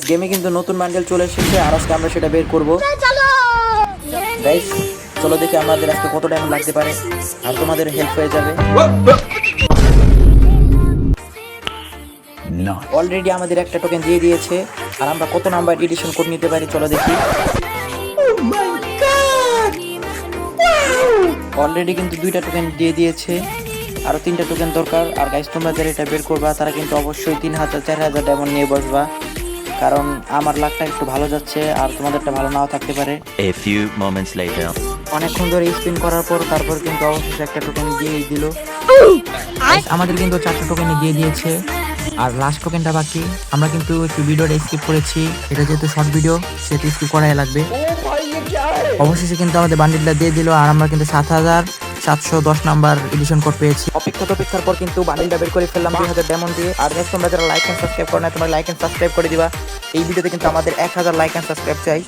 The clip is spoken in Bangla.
গেমে কিন্তু নতুন বান্ডেল চলে এসেছে আর আজকে আমরা সেটা বের করব। গাইস চলো দেখি আমাদের আজকে কত টাইম লাগতে পারে আর তোমাদের হেল্প হয়ে যাবে। অলরেডি আমাদের একটা টোকেন দিয়ে দিয়েছে আর আমরা কত নাম্বার এডিশন কোড নিতে পারি চলো দেখি। অলরেডি কিন্তু 2টা টোকেন দিয়ে দিয়েছে, আরো 3টা টোকেন দরকার। আর গাইস তোমরা যারা এটা বের করবা তারা কিন্তু অবশ্যই 3000 4000 ডায়মন্ড নিয়ে বসবা, কারণ আমার লাকটা একটু ভালো যাচ্ছে আর তোমাদেরটা ভালো নাও থাকতে পারে। A few moments later. অনেকক্ষণ ধরে স্পিন করার পর তারপর কিন্তু অবশেষে একটা টোকেন দিয়েই দিল। আমাদের কিন্তু 4টা টোকেন দিয়ে দিয়েছে আর লাস্ট টোকেনটা বাকি। আমরা কিন্তু একটু ভিডিওটা স্কিপ করেছি, এটা যেহেতু শর্ট ভিডিও সেটা স্কিপ করাই লাগবে। অবশেষে কিন্তু আমাদের বান্ডিলটা দিয়ে দিল আর আমরা কিন্তু 7710 নাম্বার এডিশন কোড পেয়েছি। অপেক্ষার পর কিন্তু বান্ডিলটা বের করে ফেললাম 2000 ডায়মন্ড দিয়ে। আর নেক্সট তোমরা যারা লাইক এন্ড সাবস্ক্রাইব করো না তোমরা লাইক এন্ড সাবস্ক্রাইব করে দিবা। এই ভিডিওতে কিন্তু আমাদের 1000 লাইক এন্ড সাবস্ক্রাইব চাই।